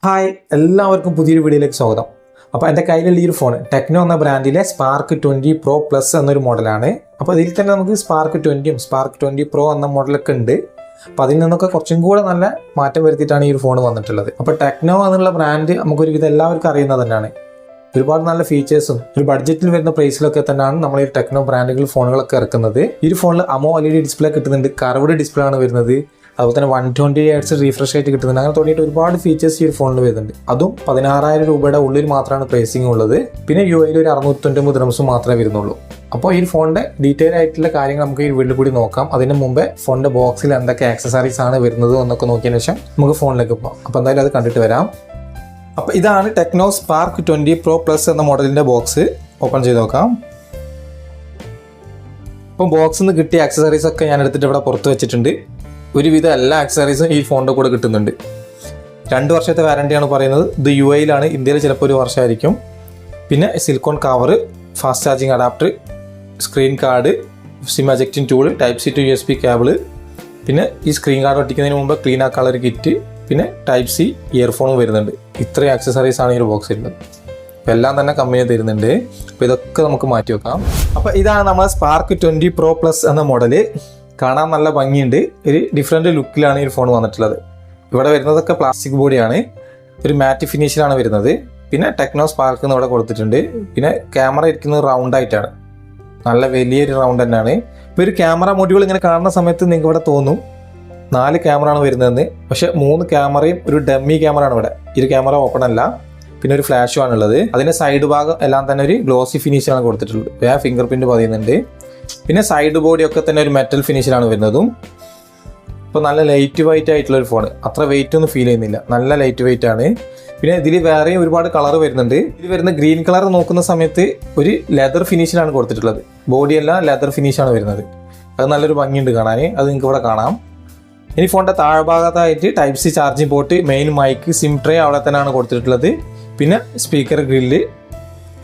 Hi, എല്ലാവർക്കും പുതിയൊരു വീഡിയോയിലേക്ക് സ്വാഗതം. അപ്പോൾ എൻ്റെ കയ്യിലുള്ള ഈ ഒരു ഫോൺ ടെക്നോ എന്ന ബ്രാൻഡിലെ സ്പാർക്ക് 20 Pro Plus എന്നൊരു മോഡലാണ്. അപ്പോൾ ഇതിൽ തന്നെ നമുക്ക് സ്പാർക്ക് 20യും സ്പാർക്ക് 20 Pro എന്ന മോഡലൊക്കെ ഉണ്ട്. അപ്പോൾ അതിൽ നിന്നൊക്കെ കുറച്ചും കൂടെ നല്ല മാറ്റം വരുത്തിയിട്ടാണ് ഈ ഒരു ഫോൺ വന്നിട്ടുള്ളത്. അപ്പോൾ ടെക്നോ എന്നുള്ള ബ്രാൻഡ് നമുക്കൊരുവിധം എല്ലാവർക്കും അറിയുന്നത് തന്നെയാണ്. ഒരുപാട് നല്ല ഫീച്ചേഴ്സും ഒരു ബഡ്ജറ്റിൽ വരുന്ന പ്രൈസിലൊക്കെ തന്നെയാണ് നമ്മൾ ഈ ടെക്നോ ബ്രാൻഡുകൾ ഫോണുകളൊക്കെ ഇറക്കുന്നത്. ഈ ഒരു ഫോണിൽ AMOLED ഡിസ്പ്ലേ കിട്ടുന്നുണ്ട്, കർവ്ഡ് ഡിസ്പ്ലേ ആണ് വരുന്നത്. അതുപോലെ തന്നെ 120 Hz റീഫ്രഷ് റേറ്റ് കിട്ടുന്നുണ്ട്. അങ്ങനെ തുടങ്ങിയിട്ട് ഒരുപാട് ഫീച്ചേഴ്സ് ഈ ഒരു ഫോണിൽ വരുന്നുണ്ട്. അതും 16,000 രൂപയുടെ ഉള്ളിൽ മാത്രമാണ് പ്രൈസിംഗ് ഉള്ളത്. പിന്നെ UAE ഒരു 699 ദിർഹംസ് മാത്രമേ വരുന്നുള്ളൂ. അപ്പോൾ ഈ ഫോണിന്റെ ഡീറ്റെയിൽ ആയിട്ടുള്ള കാര്യങ്ങൾ നമുക്ക് ഈ വീഡിയോയിൽ കൂടി നോക്കാം. അതിന് മുമ്പേ ഫോണിന്റെ ബോക്സിൽ എന്തൊക്കെ ആക്സസറീസ് ആണ് വരുന്നത് എന്നൊക്കെ നോക്കിയതിനു ശേഷം നമുക്ക് ഫോണിലേക്ക് പോകാം. അപ്പോൾ എന്തായാലും അത് കണ്ടിട്ട് വരാം. അപ്പോൾ ഇതാണ് ടെക്നോ സ്പാർക്ക് 20 Pro Plus എന്ന മോഡലിന്റെ ബോക്സ്. ഓപ്പൺ ചെയ്ത് നോക്കാം. അപ്പം ബോക്സിൽ നിന്ന് കിട്ടിയ ആക്സസറീസ് ഒക്കെ ഞാൻ എടുത്തിട്ട് ഇവിടെ പുറത്ത് വെച്ചിട്ടുണ്ട്. ഒരുവിധം എല്ലാ ആക്സസറീസും ഈ ഫോണിൻ്റെ കൂടെ കിട്ടുന്നുണ്ട്. 2 വർഷത്തെ വാറണ്ടിയാണ് പറയുന്നത്. ഇത് UAE-ലാണ്, ഇന്ത്യയിൽ ചിലപ്പോൾ 1 വർഷമായിരിക്കും. പിന്നെ silicone cover, fast charging adapter, screen guard, SIM ejecting tool, Type-C to USB cable, പിന്നെ ഈ സ്ക്രീൻ കാർഡ് ഒട്ടിക്കുന്നതിന് മുമ്പ് ക്ലീൻ ആക്കാനുള്ള ഒരു കിറ്റ്, പിന്നെ Type-C ഇയർഫോണും വരുന്നുണ്ട്. ഇത്രയും ആക്സസറീസ് ആണ് ഈ ഒരു ബോക്സിലുള്ളത്. അപ്പോൾ എല്ലാം തന്നെ കമ്പനി തരുന്നുണ്ട്. അപ്പോൾ ഇതൊക്കെ നമുക്ക് മാറ്റി വെക്കാം. അപ്പോൾ ഇതാണ് നമ്മുടെ സ്പാർക്ക് 20 Pro Plus എന്ന മോഡല്. കാണാൻ നല്ല ഭംഗിയുണ്ട്. ഒരു ഡിഫറെൻറ്റ് ലുക്കിലാണ് ഈ ഫോൺ വന്നിട്ടുള്ളത്. ഇവിടെ വരുന്നതൊക്കെ പ്ലാസ്റ്റിക് ബോഡിയാണ്, ഒരു മാറ്റ് ഫിനിഷിലാണ് വരുന്നത്. പിന്നെ ടെക്നോ സ്പാർക്ക് എന്ന് ഇവിടെ കൊടുത്തിട്ടുണ്ട്. പിന്നെ ക്യാമറ ഇരിക്കുന്നത് റൗണ്ട് ആയിട്ടാണ്, നല്ല വലിയൊരു റൗണ്ട് തന്നെയാണ്. ഇപ്പോൾ ഒരു ക്യാമറ മൊഡ്യൂൾ ഇങ്ങനെ കാണുന്ന സമയത്ത് നിങ്ങൾക്ക് ഇവിടെ തോന്നും 4 ക്യാമറ ആണ് വരുന്നതെന്ന്. പക്ഷേ 3 ക്യാമറയും ഒരു ഡമ്മി ക്യാമറ ആണ് ഇവിടെ. ഈ ഒരു ക്യാമറ ഓപ്പൺ അല്ല, പിന്നെ ഒരു ഫ്ലാഷും ആണുള്ളത്. അതിൻ്റെ സൈഡ് ഭാഗം എല്ലാം തന്നെ ഒരു ഗ്ലോസി ഫിനിഷാണ് കൊടുത്തിട്ടുള്ളത്. ഫിംഗർ പ്രിന്റ് പതിയുന്നുണ്ട്. പിന്നെ സൈഡ് ബോഡി ഒക്കെ തന്നെ ഒരു മെറ്റൽ ഫിനിഷിലാണ് വരുന്നതും. ഇപ്പോൾ നല്ല ലൈറ്റ് വെയിറ്റ് ആയിട്ടുള്ള ഒരു ഫോൺ, അത്ര വെയിറ്റ് ഒന്നും ഫീൽ ചെയ്യുന്നില്ല, നല്ല ലൈറ്റ് വെയിറ്റ് ആണ്. പിന്നെ ഇതിൽ വേറെയും ഒരുപാട് കളർ വരുന്നുണ്ട്. ഇതിൽ വരുന്ന ഗ്രീൻ കളർ നോക്കുന്ന സമയത്ത് ഒരു ലെതർ ഫിനിഷിലാണ് കൊടുത്തിട്ടുള്ളത്. ബോഡിയെല്ലാം ലെതർ ഫിനിഷാണ് വരുന്നത്. അത് നല്ലൊരു ഭംഗിയുണ്ട് കാണാൻ. അത് നിങ്ങൾക്ക് ഇവിടെ കാണാം. ഇനി ഫോണിൻ്റെ താഴ്ഭാഗത്തായിട്ട് Type-C charging port, main mic, SIM tray അവിടെ തന്നെയാണ് കൊടുത്തിട്ടുള്ളത്. പിന്നെ സ്പീക്കർ ഗ്രില്ല്.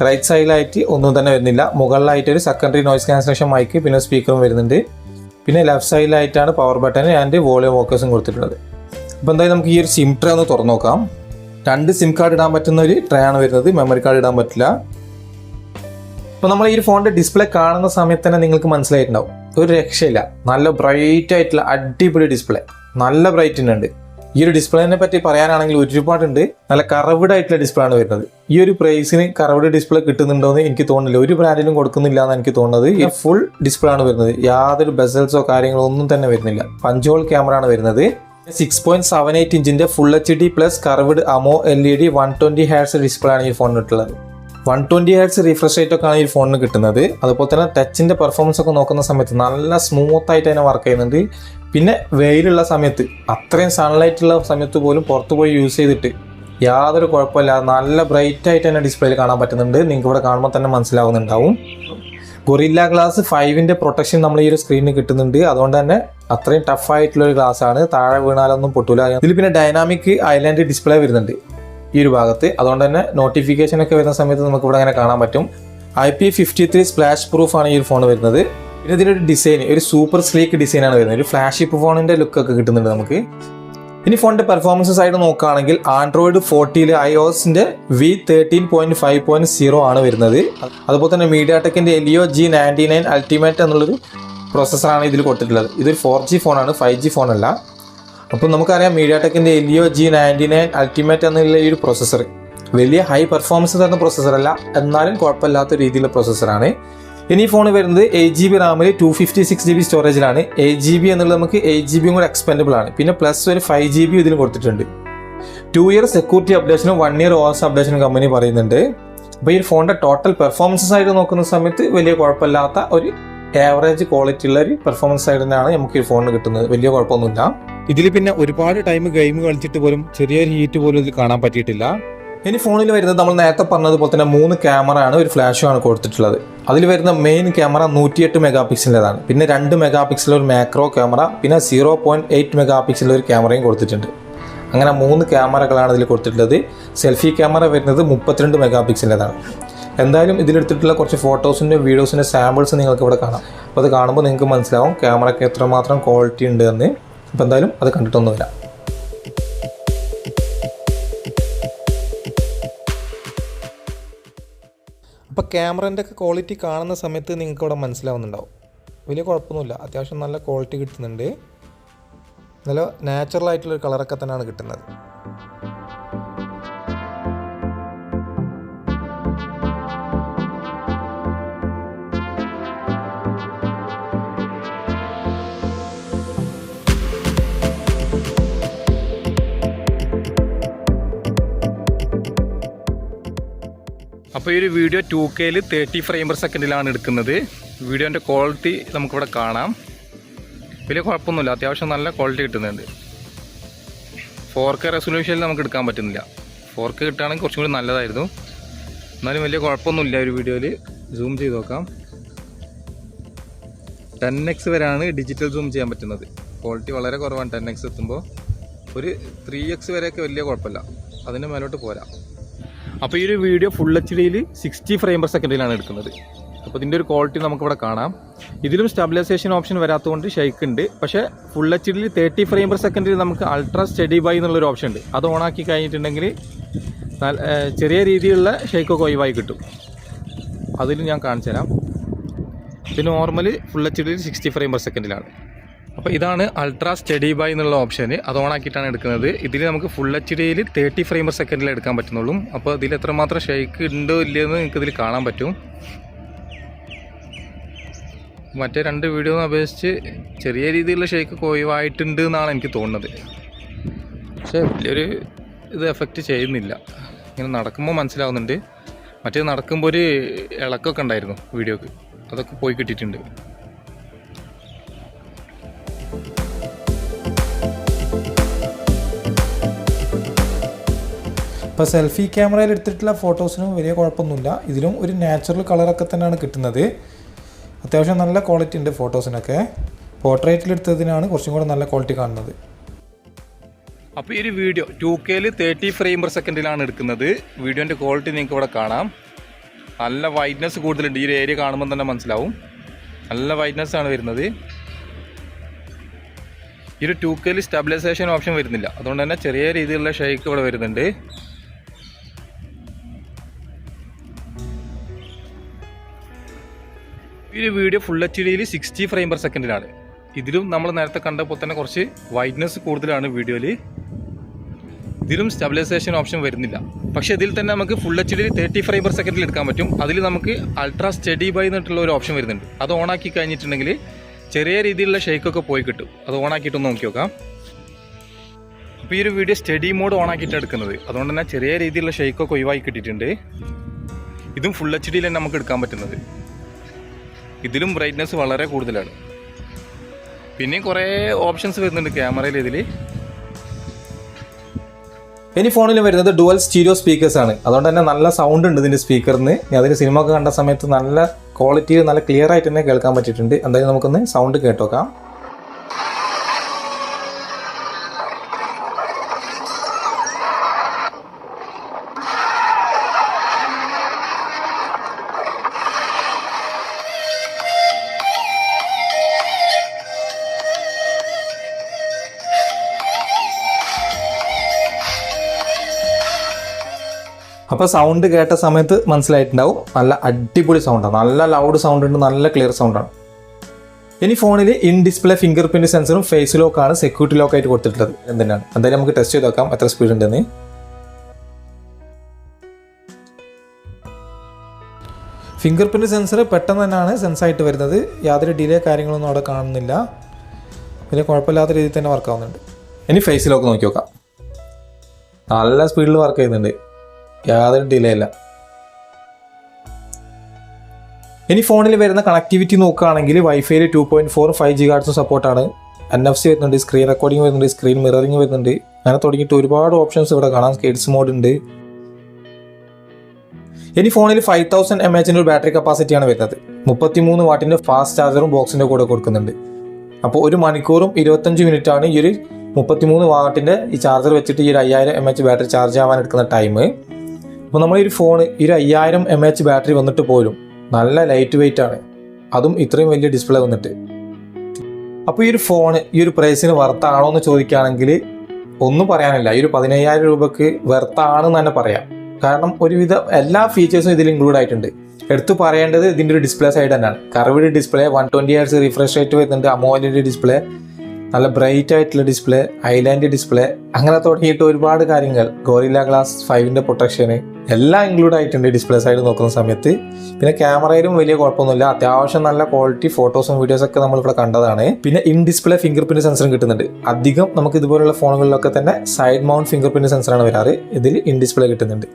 റൈറ്റ് സൈഡിലായിട്ട് ഒന്നും തന്നെ വരുന്നില്ല. മുകളിലായിട്ട് ഒരു സെക്കൻഡറി നോയ്സ് ക്യാൻസലേഷൻ മൈക്ക്, പിന്നെ സ്പീക്കറും വരുന്നുണ്ട്. പിന്നെ ലെഫ്റ്റ് സൈഡിലായിട്ടാണ് പവർ ബട്ടൺ ആൻഡ് വോളിയം വോക്കേഴ്സും കൊടുത്തിട്ടുള്ളത്. അപ്പോൾ എന്തായാലും നമുക്ക് ഈ ഒരു സിം ട്രേ ഒന്ന് തുറന്നു നോക്കാം. 2 സിം കാർഡ് ഇടാൻ പറ്റുന്ന ഒരു ട്രേ ആണ് വരുന്നത്. മെമ്മറി കാർഡ് ഇടാൻ പറ്റില്ല. അപ്പോൾ നമ്മൾ ഈ ഫോണിൻ്റെ ഡിസ്പ്ലേ കാണുന്ന സമയത്ത് തന്നെ നിങ്ങൾക്ക് മനസ്സിലായിട്ടുണ്ടാവും, ഒരു രക്ഷയില്ല. നല്ല ബ്രൈറ്റ് ആയിട്ടുള്ള അടിപൊളി ഡിസ്പ്ലേ, നല്ല ബ്രൈറ്റ് ഉണ്ട്. ഈ ഒരു ഡിസ്പ്ലേനെ പറ്റി പറയാനാണെങ്കിൽ ഒരുപാടുണ്ട്. നല്ല കർവ്ഡ് ആയിട്ടുള്ള ഡിസ്പ്ലേ ആണ് വരുന്നത്. ഈ ഒരു പ്രൈസിന് കർവ്ഡ് ഡിസ്പ്ലേ കിട്ടുന്നുണ്ടോ എന്ന് എനിക്ക് തോന്നുന്നില്ല. ഒരു ബ്രാൻഡിലും കൊടുക്കുന്നില്ല എന്നാണ് എനിക്ക് തോന്നുന്നത്. ഈ ഫുൾ ഡിസ്പ്ലേ ആണ് വരുന്നത്. യാതൊരു ബെസൽസോ കാര്യങ്ങളോ ഒന്നും തന്നെ വരുന്നില്ല. പഞ്ചോൾ ക്യാമറ ആണ് വരുന്നത്. 6.78 ഇഞ്ചിന്റെ full HD plus curved AMOLED 120 Hz display ആണ് ഈ ഫോണിനുള്ളത്. 120 Hz റീഫ്രഷ് റേറ്റ് ഒക്കെ ആണ് ഈ ഫോണിന് കിട്ടുന്നത്. അതുപോലെ തന്നെ ടച്ചിന്റെ പെർഫോമൻസ് ഒക്കെ നോക്കുന്ന സമയത്ത് നല്ല സ്മൂത്ത് ആയിട്ട് തന്നെ വർക്ക് ചെയ്യുന്നുണ്ട്. പിന്നെ വെയിലുള്ള സമയത്ത്, അത്രയും സൺലൈറ്റ് ഉള്ള സമയത്ത് പോലും പുറത്ത് പോയി യൂസ് ചെയ്തിട്ട് യാതൊരു കുഴപ്പമില്ല, നല്ല ബ്രൈറ്റ് ആയിട്ട് തന്നെ ഡിസ്പ്ലേയിൽ കാണാൻ പറ്റുന്നുണ്ട്. നിങ്ങൾക്ക് ഇവിടെ കാണുമ്പോൾ തന്നെ മനസ്സിലാവുന്നുണ്ടാവും. ഗൊറില്ല ഗ്ലാസ് 5ന്റെ പ്രൊട്ടക്ഷൻ നമ്മൾ ഈ ഒരു സ്ക്രീനിൽ കിട്ടുന്നുണ്ട്. അതുകൊണ്ട് തന്നെ അത്രയും ടഫ് ആയിട്ടുള്ള ഒരു ഗ്ലാസ് ആണ്, താഴെ വീണാലൊന്നും പൊട്ടൂല. ഇതിൽ പിന്നെ ഡൈനാമിക് ഐലൻഡ് ഡിസ്പ്ലേ വരുന്നുണ്ട് ഈ ഒരു ഭാഗത്ത്. അതുകൊണ്ട് തന്നെ നോട്ടിഫിക്കേഷൻ ഒക്കെ വരുന്ന സമയത്ത് നമുക്ക് ഇവിടെ അങ്ങനെ കാണാൻ പറ്റും. IP53 സ്പ്ലാഷ് പ്രൂഫ് ആണ് ഈ ഒരു ഫോൺ വരുന്നത്. പിന്നെ ഇതിനൊരു ഡിസൈൻ, ഒരു സൂപ്പർ സ്ലീക്ക് ഡിസൈനാണ് വരുന്നത്. ഒരു ഫ്ലാഷിപ്പ് ഫോണിന്റെ ലുക്കൊക്കെ കിട്ടുന്നുണ്ട് നമുക്ക്. ഇനി ഫോണിന്റെ പെർഫോമൻസ് സൈഡ് നോക്കുകയാണെങ്കിൽ Android 14 iOSന്റെ V13.5.0 ആണ് വരുന്നത്. അതുപോലെ തന്നെ മീഡിയാടെക്കിന്റെ Helio G99 Ultimate എന്നുള്ളൊരു പ്രോസസ്സറാണ് ഇതിൽ കൊടുത്തിട്ടുള്ളത്. ഇതൊരു 4G ഫോണാണ്, 5G ഫോണല്ല. അപ്പം നമുക്കറിയാം മീഡിയാടെക്കിന്റെ Helio G99 Ultimate എന്നുള്ള ഈ ഒരു പ്രോസസ്സർ വലിയ ഹൈ പെർഫോമൻസ് തരുന്ന പ്രോസസ്സറല്ല, എന്നാലും കുഴപ്പമില്ലാത്ത രീതിയിലുള്ള പ്രോസസ്സറാണ്. ഇനി ഈ ഫോൺ വരുന്നത് 8GB റാമിൽ 256GB സ്റ്റോറേജിലാണ്. 8GB എന്നുള്ളത് നമുക്ക് 8GB കൂടെ എക്സ്പെൻഡബിൾ ആണ്. പിന്നെ പ്ലസ് ഒരു 5GB ഇതിലും കൊടുത്തിട്ടുണ്ട്. 2 ഇയർ സെക്യൂരിറ്റി അപ്ഡേഷനും 1 ഇയർ OS അപ്ഡേഷനും കമ്പനി പറയുന്നുണ്ട്. അപ്പോൾ ഈ ഫോണിന്റെ ടോട്ടൽ പെർഫോമൻസ് സൈഡ് നോക്കുന്ന സമയത്ത് വലിയ കുഴപ്പമില്ലാത്ത ഒരു ആവറേജ് ക്വാളിറ്റി ഉള്ള ഒരു പെർഫോമൻസ് സൈഡ് തന്നെയാണ് നമുക്ക് ഈ ഫോണിന് കിട്ടുന്നത്. വലിയ കുഴപ്പമൊന്നുമില്ല. ഇതിൽ പിന്നെ ഒരുപാട് ടൈം ഗെയിം കളിച്ചിട്ട് പോലും ചെറിയൊരു ഹീറ്റ് പോലും ഇതിൽ കാണാൻ പറ്റിയിട്ടില്ല. ഇനി ഫോണിൽ വരുന്നത് നമ്മൾ നേരത്തെ പറഞ്ഞതുപോലെ തന്നെ 3 ക്യാമറ ആണ്, ഒരു ഫ്ലാഷും ആണ് കൊടുത്തിട്ടുള്ളത്. അതിൽ വരുന്ന മെയിൻ ക്യാമറ 108 മെഗാ പിക്സലിൻ്റെതാണ്. പിന്നെ 2 മെഗാ പിക്സൽ ഒരു മാക്രോ ക്യാമറ, പിന്നെ 0.8 മെഗാ പിക്സൽ ഒരു ക്യാമറയും കൊടുത്തിട്ടുണ്ട്. അങ്ങനെ 3 ക്യാമറകളാണ് ഇതിൽ കൊടുത്തിട്ടുള്ളത്. സെൽഫി ക്യാമറ വരുന്നത് 32 മെഗാ പിക്സലിൻ്റെതാണ്. എന്തായാലും ഇതിലെടുത്തിട്ടുള്ള കുറച്ച് ഫോട്ടോസിൻ്റെ വീഡിയോസിൻ്റെ സാമ്പിൾസ് നിങ്ങൾക്ക് ഇവിടെ കാണാം. അപ്പോൾ അത് കാണുമ്പോൾ നിങ്ങൾക്ക് മനസ്സിലാവും ക്യാമറയ്ക്ക് എത്രമാത്രം ക്വാളിറ്റി ഉണ്ട് എന്ന്. അപ്പോൾ എന്തായാലും അത് കണ്ടിട്ടൊന്നുമില്ല. അപ്പോൾ ക്യാമറേൻ്റെ ഒക്കെ ക്വാളിറ്റി കാണുന്ന സമയത്ത് നിങ്ങൾക്ക് ഇവിടെ മനസ്സിലാവുന്നുണ്ടാവും. വലിയ കുഴപ്പമൊന്നുമില്ല, അത്യാവശ്യം നല്ല ക്വാളിറ്റി കിട്ടുന്നുണ്ട്. നല്ല നാച്ചുറൽ ആയിട്ടുള്ളൊരു കളറൊക്കെ തന്നെയാണ് കിട്ടുന്നത്. അപ്പോൾ ഈ ഒരു വീഡിയോ 2Kയിൽ 30 ഫ്രെയിം/സെക്കൻഡിലാണ് എടുക്കുന്നത്. വീഡിയോൻ്റെ ക്വാളിറ്റി നമുക്കിവിടെ കാണാം. വലിയ കുഴപ്പമൊന്നുമില്ല, അത്യാവശ്യം നല്ല ക്വാളിറ്റി കിട്ടുന്നുണ്ട്. 4K റെസൊല്യൂഷനിൽ നമുക്ക് എടുക്കാൻ പറ്റുന്നില്ല. 4K കിട്ടുകയാണെങ്കിൽ കുറച്ചും കൂടി നല്ലതായിരുന്നു. എന്നാലും വലിയ കുഴപ്പമൊന്നുമില്ല. ഒരു വീഡിയോയിൽ സൂം ചെയ്ത് നോക്കാം. 10x വരെയാണ് ഡിജിറ്റൽ സൂം ചെയ്യാൻ പറ്റുന്നത്. ക്വാളിറ്റി വളരെ കുറവാണ് 10x എത്തുമ്പോൾ. ഒരു 3x വരെയൊക്കെ വലിയ കുഴപ്പമില്ല, അതിന് മേലോട്ട് പോരാ. അപ്പോൾ ഈ ഒരു വീഡിയോ ഫുൾ HDയിൽ 60 ഫ്രെയിം/സെക്കൻഡിലാണ് എടുക്കുന്നത്. അപ്പോൾ ഇതിൻ്റെ ഒരു ക്വാളിറ്റി നമുക്കിവിടെ കാണാം. ഇതിലും സ്റ്റെബിലൈസേഷൻ ഓപ്ഷൻ വരാത്തതുകൊണ്ട് ഷെയ്ക്ക് ഉണ്ട്. പക്ഷേ ഫുൾ HDയിൽ 30 ഫ്രെയിം/സെക്കൻഡിൽ നമുക്ക് അൾട്രാ സ്റ്റഡി ബൈ എന്നുള്ളൊരു ഓപ്ഷൻ ഉണ്ട്. അത് ഓണാക്കി കഴിഞ്ഞിട്ടുണ്ടെങ്കിൽ ചെറിയ രീതിയിലുള്ള ഷെയ്ക്കൊക്കെ ഒഴിവായി കിട്ടും. അതിൽ ഞാൻ കാണിച്ചു തരാം. ഇത് നോർമൽ ഫുൾ HDയിൽ 60 ഫ്രെയിം/സെക്കൻഡിലാണ്. അപ്പോൾ ഇതാണ് അൾട്രാ സ്റ്റഡി ബൈ എന്നുള്ള ഓപ്ഷൻ. അത് ഓണാക്കിയിട്ടാണ് എടുക്കുന്നത്. ഇതിൽ നമുക്ക് ഫുൾ HDയിൽ 30 ഫ്രെയിം/സെക്കൻഡിൽ എടുക്കാൻ പറ്റുന്നുള്ളൂ. അപ്പോൾ ഇതിൽ എത്രമാത്രം ഷെയ്ക്ക് ഉണ്ടോ ഇല്ലയെന്ന് നിങ്ങൾക്ക് ഇതിൽ കാണാൻ പറ്റും. മറ്റേ 2 വീഡിയോന്ന് അപേക്ഷിച്ച് ചെറിയ രീതിയിലുള്ള ഷെയ്ക്ക് ഒഴിവായിട്ടുണ്ട് എന്നാണ് എനിക്ക് തോന്നുന്നത്. പക്ഷേ വലിയൊരു ഇത് എഫക്റ്റ് ചെയ്യുന്നില്ല. ഇങ്ങനെ നടക്കുമ്പോൾ മനസ്സിലാവുന്നുണ്ട്. മറ്റേ നടക്കുമ്പോൾ ഒരു ഇളക്കമൊക്കെ ഉണ്ടായിരുന്നു വീഡിയോക്ക്, അതൊക്കെ പോയി കിട്ടിയിട്ടുണ്ട്. ഇപ്പോൾ സെൽഫി ക്യാമറയിൽ എടുത്തിട്ടുള്ള ഫോട്ടോസിനും വലിയ കുഴപ്പമൊന്നുമില്ല. ഇതിലും ഒരു നാച്ചുറൽ കളറൊക്കെ തന്നെയാണ് കിട്ടുന്നത്. അത്യാവശ്യം നല്ല ക്വാളിറ്റി ഉണ്ട് ഫോട്ടോസിനൊക്കെ. പോർട്രേറ്റിലെടുത്തതിനാണ് കുറച്ചും കൂടെ നല്ല ക്വാളിറ്റി കാണുന്നത്. അപ്പോൾ ഈ ഒരു വീഡിയോ 2Kയിൽ 30 ഫ്രെയിം/സെക്കൻഡിലാണ് എടുക്കുന്നത്. വീഡിയോൻ്റെ ക്വാളിറ്റി നിങ്ങൾക്ക് ഇവിടെ കാണാം. നല്ല വൈറ്റ്നസ് കൂടുതലുണ്ട്. ഈ ഒരു ഏരിയ കാണുമ്പോൾ തന്നെ മനസ്സിലാവും. നല്ല വൈറ്റ്നസ് ആണ് വരുന്നത്. ഈ ഒരു 2Kയിൽ സ്റ്റെബിലൈസേഷൻ ഓപ്ഷൻ വരുന്നില്ല. അതുകൊണ്ട് തന്നെ ചെറിയ രീതിയിലുള്ള ഷെയ്ക്ക് ഇവിടെ വരുന്നുണ്ട്. ഈ ഒരു വീഡിയോ ഫുൾ HDയിൽ 60 ഫ്രെയിം/സെക്കൻഡിലാണ്. ഇതിലും നമ്മൾ നേരത്തെ കണ്ടപ്പോൾ തന്നെ കുറച്ച് വൈറ്റ്നസ് കൂടുതലാണ് വീഡിയോയിൽ. ഇതിലും സ്റ്റെബിലൈസേഷൻ ഓപ്ഷൻ വരുന്നില്ല. പക്ഷേ ഇതിൽ തന്നെ നമുക്ക് ഫുൾ HDയിൽ 30 ഫ്രെയിം/സെക്കൻഡിൽ എടുക്കാൻ പറ്റും. അതിൽ നമുക്ക് അൾട്രാ സ്റ്റഡി ബൈ എന്നിട്ടുള്ള ഒരു ഓപ്ഷൻ വരുന്നുണ്ട്. അത് ഓണാക്കി കഴിഞ്ഞിട്ടുണ്ടെങ്കിൽ ചെറിയ രീതിയിലുള്ള ഷെയ്ക്കൊക്കെ പോയി കിട്ടും. അത് ഓണാക്കിയിട്ടൊന്ന് നോക്കി നോക്കാം. അപ്പോൾ ഈ ഒരു വീഡിയോ സ്റ്റഡി മോഡ് ഓണാക്കിയിട്ട് എടുക്കുന്നത്. അതുകൊണ്ട് തന്നെ ചെറിയ രീതിയിലുള്ള ഷെയ്ക്കൊക്കെ ഒഴിവാക്കി കിട്ടിയിട്ടുണ്ട്. ഇതും ഫുൾ HDയിൽ തന്നെ നമുക്ക് എടുക്കാൻ പറ്റുന്നത്. ഇതിലും ബ്രൈറ്റ്നസ് വളരെ കൂടുതലാണ്. പിന്നെ കുറേ ഓപ്ഷൻസ് വരുന്നുണ്ട് ക്യാമറയിൽ. ഇതിൽ ഇനി ഫോണിൽ വരുന്നത് ഡുവൽ സ്റ്റീരിയോ സ്പീക്കേഴ്സ് ആണ്. അതുകൊണ്ട് തന്നെ നല്ല സൗണ്ട് ഉണ്ട് ഇതിൻ്റെ സ്പീക്കറിന്. അതിന് സിനിമ ഒക്കെ കണ്ട സമയത്ത് നല്ല ക്വാളിറ്റിയിൽ നല്ല ക്ലിയർ ആയിട്ട് തന്നെ കേൾക്കാൻ പറ്റിയിട്ടുണ്ട്. എന്തായാലും നമുക്കൊന്ന് സൗണ്ട് കേട്ടോക്കാം. അപ്പോൾ സൗണ്ട് കേട്ട സമയത്ത് മനസ്സിലായിട്ടുണ്ടാവും. നല്ല അടിപൊളി സൗണ്ടാണ്. നല്ല ലൗഡ് സൗണ്ട് ഉണ്ട്, നല്ല ക്ലിയർ സൗണ്ടാണ്. ഇനി ഫോണിൽ ഇൻ ഡിസ്പ്ലേ ഫിംഗർ പ്രിന്റ് സെൻസറും ഫേസ് ലോക്കാണ് സെക്യൂരിറ്റി ലോക്കായിട്ട് കൊടുത്തിട്ടുള്ളത്. എന്തിനാണ് എന്തായാലും നമുക്ക് ടെസ്റ്റ് ചെയ്ത് നോക്കാം എത്ര സ്പീഡ് ഉണ്ടെന്ന്. ഫിംഗർ പ്രിന്റ് സെൻസർ പെട്ടെന്ന് തന്നെയാണ് സെൻസായിട്ട് വരുന്നത്. യാതൊരു ഡിലേ കാര്യങ്ങളൊന്നും അവിടെ കാണുന്നില്ല. വലിയ കുഴപ്പമില്ലാത്ത രീതിയിൽ തന്നെ വർക്ക് ആവുന്നുണ്ട്. ഇനി ഫേസ് ലോക്ക് നോക്കി നോക്കാം. നല്ല സ്പീഡിൽ വർക്ക് ചെയ്യുന്നുണ്ട്, യാതൊരു ഡിലേ ഇല്ല. ഇനി ഫോണിൽ വരുന്ന കണക്ടിവിറ്റി നോക്കുകയാണെങ്കിൽ വൈഫൈയിൽ 2.4 5 GHz സപ്പോർട്ടാണ്. NFC വരുന്നുണ്ട്, സ്ക്രീൻ റെക്കോർഡിംഗ് വരുന്നുണ്ട്, സ്ക്രീൻ മിററിംഗ് വരുന്നുണ്ട്. അങ്ങനെ തുടങ്ങിയിട്ട് ഒരുപാട് ഓപ്ഷൻസ് ഇവിടെ കാണാം. കിഡ്സ് മോഡ് ഉണ്ട്. ഇനി ഫോണിൽ 5000 mAh ഒരു ബാറ്ററി കപ്പാസിറ്റിയാണ് വരുന്നത്. 33 വാട്ടിൻ്റെ ഫാസ്റ്റ് ചാർജറും ബോക്സിൻ്റെ കൂടെ കൊടുക്കുന്നുണ്ട്. അപ്പോൾ 1 മണിക്കൂറും 25 മിനിറ്റാണ് ഈ ഒരു 33 വാട്ടിൻ്റെ ഈ ചാർജർ വെച്ചിട്ട് ഈ ഒരു 5000 mAh ബാറ്ററി ചാർജ് ആവാൻ എടുക്കുന്ന ടൈം. അപ്പോൾ നമ്മൾ ഈ ഒരു ഫോൺ ഈ ഒരു 5000 mAh ബാറ്ററി വന്നിട്ട് പോലും നല്ല ലൈറ്റ് വെയിറ്റ് ആണ്. അതും ഇത്രയും വലിയ ഡിസ്പ്ലേ വന്നിട്ട്. അപ്പോൾ ഈ ഒരു ഫോൺ ഈ ഒരു പ്രൈസിന് വെർത്താണോ എന്ന് ചോദിക്കുകയാണെങ്കിൽ ഒന്നും പറയാനില്ല. ഈ ഒരു 15000 രൂപയ്ക്ക് വെർത്താണെന്ന് തന്നെ പറയാം. കാരണം ഒരുവിധ എല്ലാ ഫീച്ചേഴ്സും ഇതിൽ ഇൻക്ലൂഡ് ആയിട്ടുണ്ട്. എടുത്തു പറയേണ്ടത് ഇതിൻ്റെ ഒരു ഡിസ്പ്ലേ സൈഡ് തന്നെയാണ്. Curved display, 120 Hz refresh rate വരുന്നുണ്ട്, അമോലെഡ് ഡിസ്പ്ലേ, നല്ല ബ്രൈറ്റ് ആയിട്ടുള്ള ഡിസ്പ്ലേ, ഐലാൻഡ് ഡിസ്പ്ലേ, അങ്ങനെ തുടങ്ങിയിട്ട് ഒരുപാട് കാര്യങ്ങൾ, ഗോറില്ല ഗ്ലാസ് 5ന്റെ പ്രൊട്ടക്ഷന് എല്ലാം ഇൻക്ലൂഡ് ആയിട്ടുണ്ട് ഡിസ്പ്ലേ സൈഡ് നോക്കുന്ന സമയത്ത്. പിന്നെ ക്യാമറയിലും വലിയ കുഴപ്പമൊന്നുമില്ല, അത്യാവശ്യം നല്ല ക്വാളിറ്റി ഫോട്ടോസും വീഡിയോസും ഒക്കെ നമ്മളിവിടെ കണ്ടതാണ്. പിന്നെ ഇൻ ഡിസ്പ്ലേ ഫിംഗർ പ്രിന്റ് സെൻസറും കിട്ടുന്നുണ്ട്. അധികം നമുക്ക് ഇതുപോലുള്ള ഫോണുകളിലൊക്കെ തന്നെ സൈഡ് മൗണ്ട് ഫിംഗർ പ്രിന്റ് സെൻസറാണ് വരാറ്, ഇതിൽ ഇൻ ഡിസ്പ്ലേ കിട്ടുന്നുണ്ട്.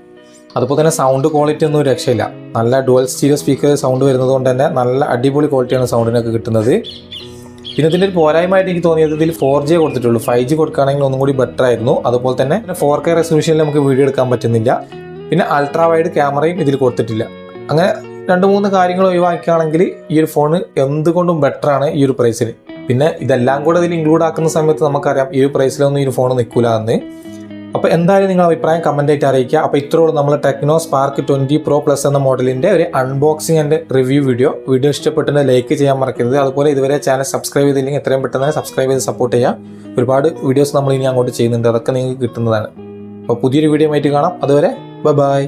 അതുപോലെ തന്നെ സൗണ്ട് ക്വാളിറ്റി ഒന്നും രക്ഷയില്ല. നല്ല ഡുവൽ സ്റ്റീരിയോ സ്പീക്കർ സൗണ്ട് വരുന്നത് കൊണ്ട് തന്നെ നല്ല അടിപൊളി ക്വാളിറ്റിയാണ് സൗണ്ടിനൊക്കെ കിട്ടുന്നത്. പിന്നെ ഇതിൻ്റെ ഒരു പോരായ്മയായിട്ട് എനിക്ക് തോന്നിയത് ഇതിൽ 4G കൊടുത്തിട്ടുള്ളൂ. 5G കൊടുക്കുകയാണെങ്കിൽ ഒന്നും കൂടി ബെറ്റർ ആയിരുന്നു. അതുപോലെ തന്നെ 4K റെസൊല്യൂഷനിൽ നമുക്ക് വീഡിയോ എടുക്കാൻ പറ്റുന്നില്ല. പിന്നെ അൾട്രാ വൈഡ് ക്യാമറയും ഇതിൽ കൊടുത്തിട്ടില്ല. അങ്ങനെ 2-3 കാര്യങ്ങൾ ഒഴിവാക്കുകയാണെങ്കിൽ ഈ ഒരു ഫോൺ എന്തുകൊണ്ടും ബെറ്ററാണ് ഈ ഒരു പ്രൈസിൽ. പിന്നെ ഇതെല്ലാം കൂടെ ഇതിൽ ഇൻക്ലൂഡ് ആക്കുന്ന സമയത്ത് നമുക്കറിയാം ഈ ഒരു പ്രൈസിലൊന്നും ഈ ഒരു ഫോൺ നിൽക്കില്ല എന്ന്. അപ്പോൾ എന്തായാലും നിങ്ങൾ അഭിപ്രായം കമൻ്റ് ആയിട്ട് അറിയിക്കുക. അപ്പോൾ ഇത്രയോട് നമ്മൾ ടെക്നോ സ്പാർക്ക് 20 Pro Plus എന്ന മോഡലിൻ്റെ ഒരു അൺബോക്സിംഗ് ആൻഡ് റിവ്യൂ വീഡിയോ ഇഷ്ടപ്പെട്ടുണ്ടെങ്കിൽ ലൈക്ക് ചെയ്യാൻ മറക്കരുത്. അതുപോലെ ഇതുവരെ ചാനൽ സബ്സ്ക്രൈബ് ചെയ്തില്ലെങ്കിൽ എത്രയും പെട്ടെന്ന് സബ്സ്ക്രൈബ് ചെയ്ത് സപ്പോർട്ട് ചെയ്യാം. ഒരുപാട് വീഡിയോസ് നമ്മൾ ഇനി അങ്ങോട്ട് ചെയ്യുന്നുണ്ട്, അതൊക്കെ നിങ്ങൾക്ക് കിട്ടുന്നതാണ്. അപ്പോൾ പുതിയൊരു വീഡിയോ ആയിട്ട് കാണാം. അതുവരെ ബൈ.